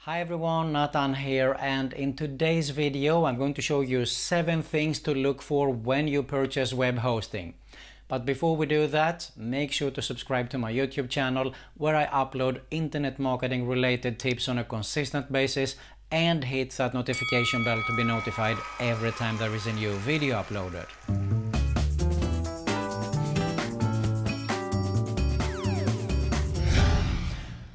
Hi everyone, Nathan here, and in today's video I'm going to show you 7 things to look for when you purchase web hosting. But before we do that, make sure to subscribe to my YouTube channel where I upload internet marketing related tips on a consistent basis, and hit that notification bell to be notified every time there is a new video uploaded.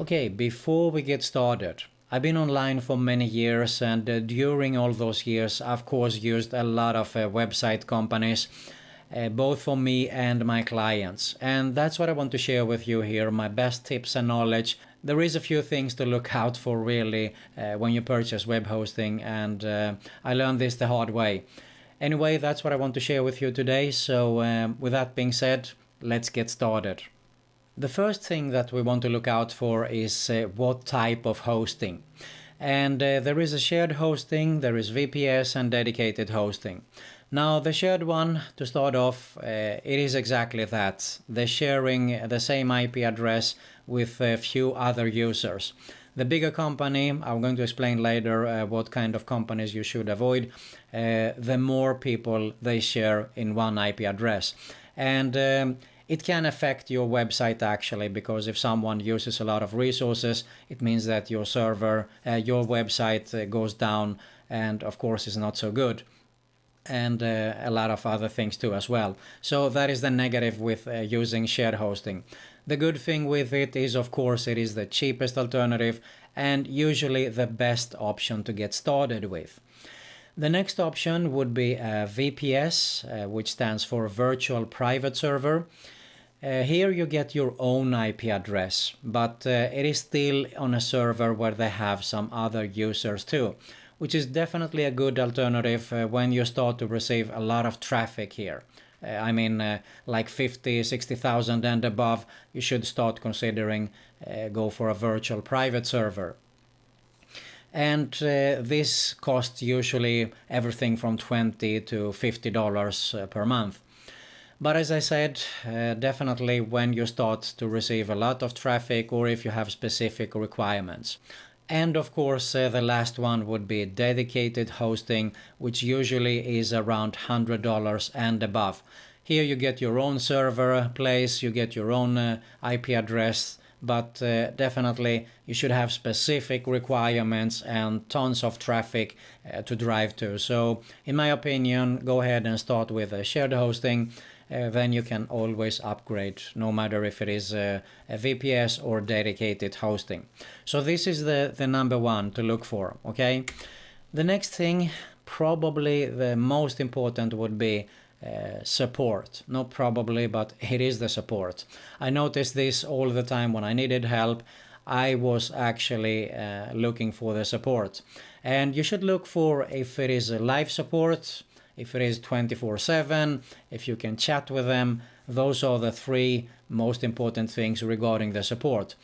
Okay, before we get started, I've been online for many years, and during all those years I've of course used a lot of website companies, both for me and my clients, and that's what I want to share with you here, my best tips and knowledge. There is a few things to look out for really when you purchase web hosting, and I learned this the hard way. Anyway, that's what I want to share with you today, so with that being said, let's get started. The first thing that we want to look out for is what type of hosting. And there is a shared hosting, there is VPS and dedicated hosting. Now the shared one, to start off, it is exactly that. They're sharing the same IP address with a few other users. The bigger company, I'm going to explain later what kind of companies you should avoid, the more people they share in one IP address. And it can affect your website actually, because if someone uses a lot of resources, it means that your server, your website goes down, and of course is not so good. And a lot of other things too as well. So that is the negative with using shared hosting. The good thing with it is, of course, it is the cheapest alternative and usually the best option to get started with. The next option would be VPS, which stands for Virtual Private Server. Here you get your own IP address, but it is still on a server where they have some other users too, which is definitely a good alternative when you start to receive a lot of traffic here. Like 50, 60,000 and above, you should start considering go for a virtual private server. And this costs usually everything from $20 to $50 per month. But as I said, definitely when you start to receive a lot of traffic or if you have specific requirements. And of course, the last one would be dedicated hosting, which usually is around $100 and above. Here you get your own server place, you get your own IP address, but definitely you should have specific requirements and tons of traffic to drive to. So in my opinion, go ahead and start with a shared hosting. Then you can always upgrade, no matter if it is a VPS or dedicated hosting. So this is the number one to look for, okay? The next thing, probably the most important, would be support. Not probably, but it is the support. I noticed this all the time when I needed help. I was actually looking for the support. And you should look for if it is a live support, if it is 24/7, if you can chat with them. Those are the 3 most important things regarding the support.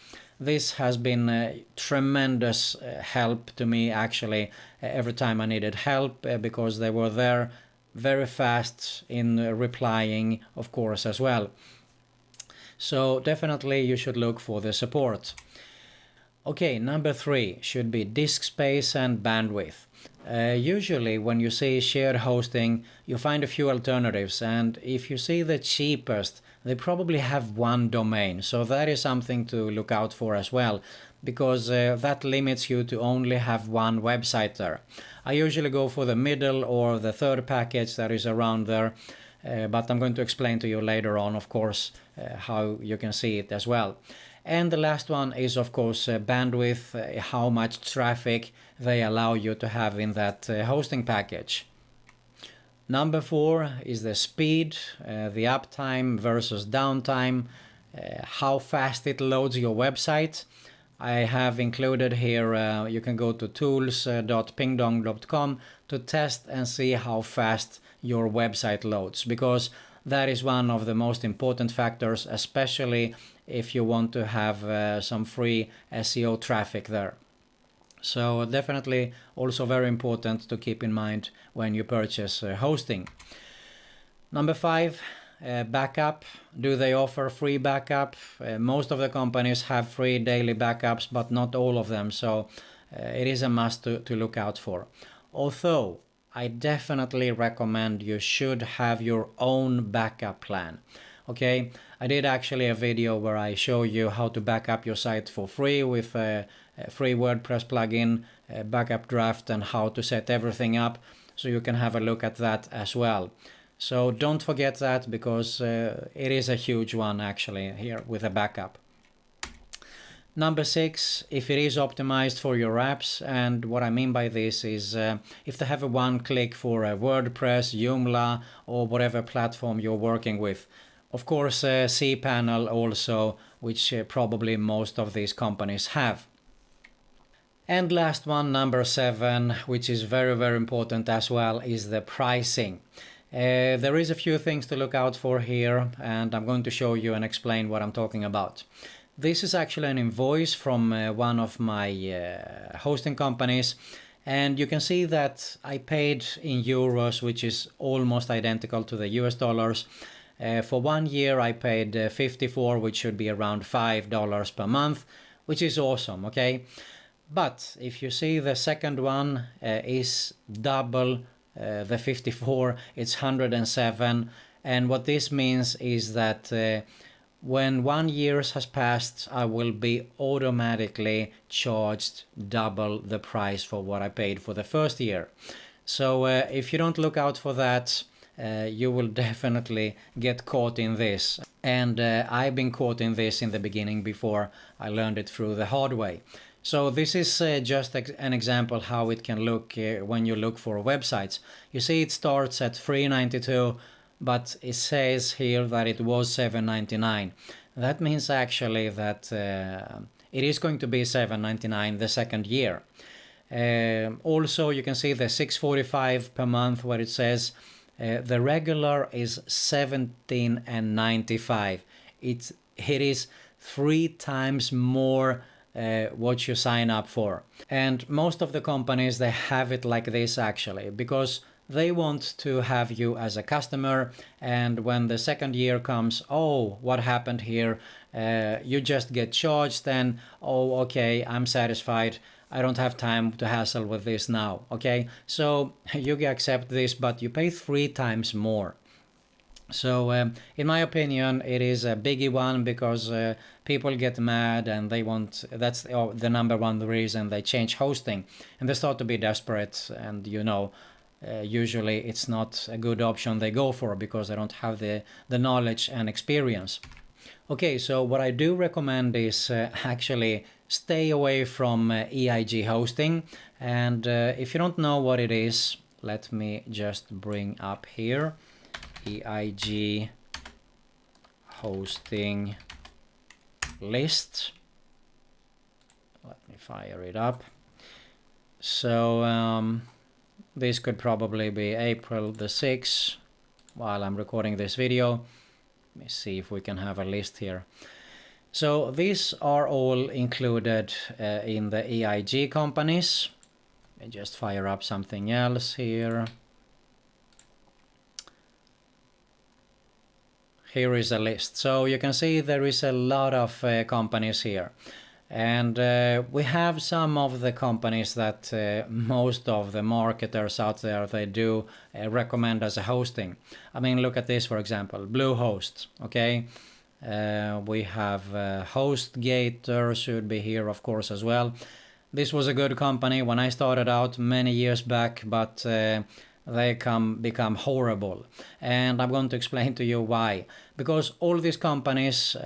This has been a tremendous help to me actually every time I needed help, because they were there very fast in replying, of course, as well. So definitely you should look for the support. Okay, number 3 should be disk space and bandwidth. Usually when you see shared hosting, you find a few alternatives, and if you see the cheapest, they probably have one domain. So that is something to look out for as well, because that limits you to only have one website there. I usually go for the middle or the third package that is around there, but I'm going to explain to you later on, of course, how you can see it as well. And the last one is, of course, bandwidth, how much traffic they allow you to have in that hosting package. Number 4 is the speed, the uptime versus downtime, how fast it loads your website. I have included here, you can go to tools.pingdong.com to test and see how fast your website loads, because that is one of the most important factors, especially if you want to have some free SEO traffic there. So definitely also very important to keep in mind when you purchase hosting. Number 5, backup. Do they offer free backup? Most of the companies have free daily backups, but not all of them. So it is a must to look out for. Although I definitely recommend you should have your own backup plan. Okay, I did actually a video where I show you how to back up your site for free with a free WordPress plugin, backup draft, and how to set everything up, so you can have a look at that as well. So don't forget that, because it is a huge one actually here with a backup. Number 6, if it is optimized for your apps, and what I mean by this is if they have a one-click for a WordPress, Joomla, or whatever platform you're working with. Of course, cPanel also, which probably most of these companies have. And last one, number 7, which is very, very important as well, is the pricing. There is a few things to look out for here, and I'm going to show you and explain what I'm talking about. This is actually an invoice from one of my hosting companies, and you can see that I paid in euros, which is almost identical to the US dollars. For 1 year I paid 54, which should be around $5 per month, which is awesome, okay? But if you see the second one is double the 54, it's 107, and what this means is that when 1 year has passed, I will be automatically charged double the price for what I paid for the first year. So if you don't look out for that, you will definitely get caught in this. And I've been caught in this in the beginning before I learned it through the hard way. So this is just an example how it can look when you look for websites. You see it starts at $3.92, but it says here that it was $7.99. That means actually that it is going to be $7.99 the second year. Also, you can see the $6.45 per month where it says the regular is $17.95. It is 3 times more what you sign up for. And most of the companies, they have it like this actually, because they want to have you as a customer, and when the second year comes, oh, what happened here? You just get charged, and oh, okay, I'm satisfied. I don't have time to hassle with this now, okay? So you accept this, but you pay 3 times more. So in my opinion, it is a biggie one, because people get mad and they want, that's the number one reason they change hosting, and they start to be desperate, and usually it's not a good option they go for, because they don't have the knowledge and experience. Okay, so what I do recommend is actually stay away from EIG hosting. And if you don't know what it is, let me just bring up here EIG hosting list. Let me fire it up. So this could probably be April the 6th while I'm recording this video. Let me see if we can have a list here. So these are all included in the EIG companies. Let me just fire up something else here. Here is a list. So you can see there is a lot of companies here. And we have some of the companies that most of the marketers out there, they do recommend as a hosting. I mean, look at this, for example, Bluehost, okay? We have HostGator should be here, of course, as well. This was a good company when I started out many years back, but they become horrible. And I'm going to explain to you why. Because all these companies,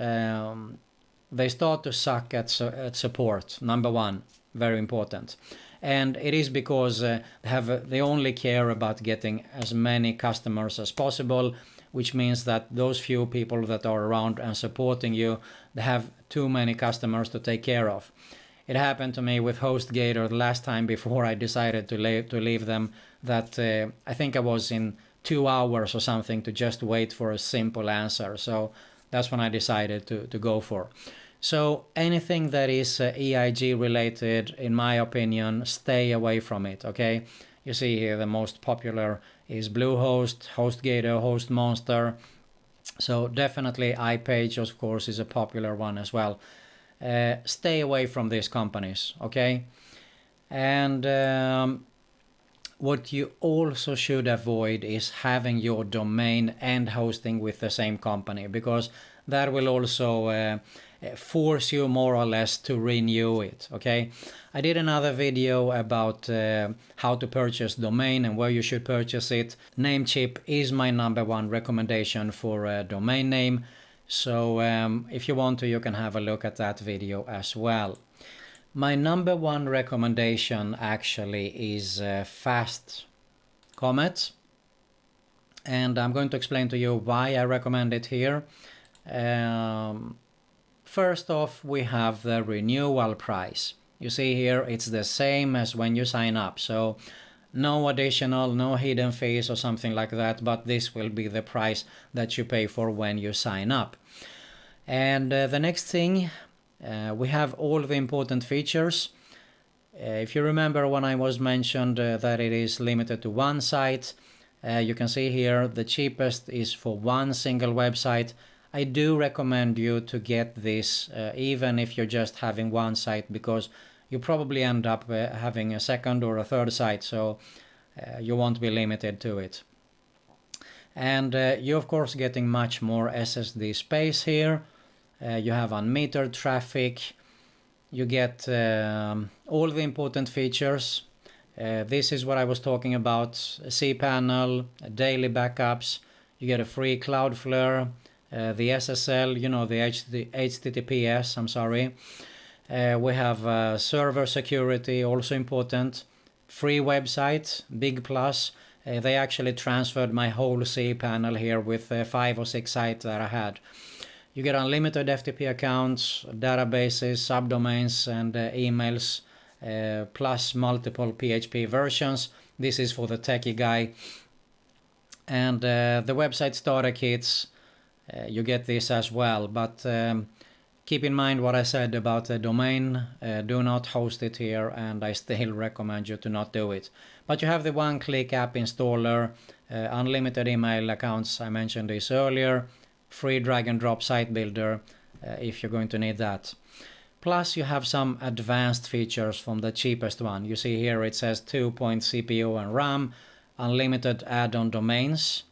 they start to suck at support, number one, very important. And it is because they only care about getting as many customers as possible, which means that those few people that are around and supporting you, they have too many customers to take care of. It happened to me with HostGator the last time before I decided to leave them, that I think I was in 2 hours or something to just wait for a simple answer. So that's when I decided to go for. So anything that is EIG related, in my opinion, stay away from it, okay? You see here the most popular is Bluehost, HostGator, HostMonster. So definitely iPage, of course, is a popular one as well. Stay away from these companies, okay? And what you also should avoid is having your domain and hosting with the same company, because that will also force you more or less to renew it. Okay, I did another video about how to purchase domain and where you should purchase it. Namecheap is my #1 recommendation for a domain name, so if you want to, you can have a look at that video as well. My #1 recommendation actually is Fast Comet, and I'm going to explain to you why I recommend it here. First off, we have the renewal price. You see here, it's the same as when you sign up, so no additional, no hidden fees or something like that, but this will be the price that you pay for when you sign up. And the next thing, we have all the important features. If you remember when I was mentioned that it is limited to one site, you can see here the cheapest is for one single website. I do recommend you to get this even if you're just having one site, because you probably end up having a second or a third site, so you won't be limited to it. And you're of course getting much more SSD space here. You have unmetered traffic. You get all the important features. This is what I was talking about: cPanel, daily backups. You get a free Cloudflare, the SSL, you know, the HTTPS, I'm sorry. We have server security, also important. Free website, big plus. They actually transferred my whole cPanel here with 5 or 6 sites that I had. You get unlimited FTP accounts, databases, subdomains, and emails, plus multiple PHP versions. This is for the techie guy. And the website starter kits, you get this as well. But keep in mind what I said about the domain. Do not host it here, and I still recommend you to not do it. But you have the one-click app installer, unlimited email accounts, I mentioned this earlier, free drag and drop site builder if you're going to need that. Plus you have some advanced features from the cheapest one. You see here it says 2-point CPU and RAM, unlimited add-on domains,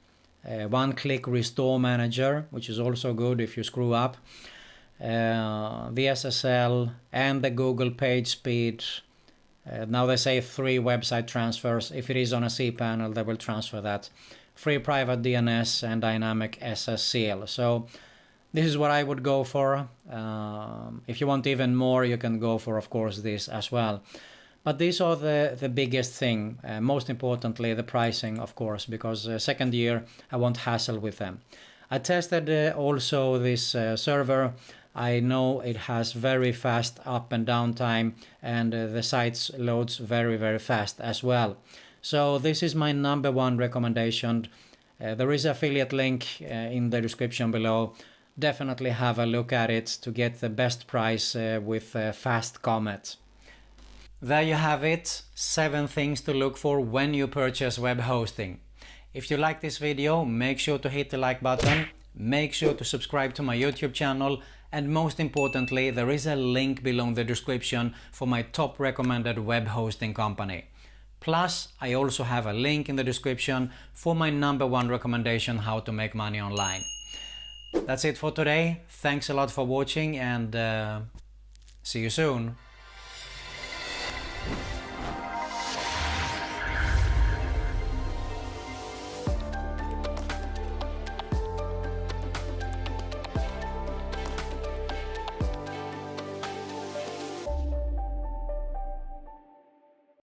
one-click restore manager, which is also good if you screw up, the SSL and the Google page speed. Now they say 3 website transfers. If it is on a cPanel, they will transfer that. Free private DNS and dynamic SSL. So this is what I would go for. If you want even more, you can go for, of course, this as well. But these are the biggest thing. Most importantly, the pricing, of course, because second year I won't hassle with them. I tested also this server. I know it has very fast up and down time, and the site loads very, very fast as well. So this is my #1 recommendation. There is an affiliate link in the description below. Definitely have a look at it to get the best price with Fast Comet. There you have it, 7 things to look for when you purchase web hosting. If you like this video, make sure to hit the like button, make sure to subscribe to my YouTube channel, and most importantly, there is a link below in the description for my top recommended web hosting company. Plus, I also have a link in the description for my #1 recommendation, how to make money online. That's it for today. Thanks a lot for watching, and see you soon.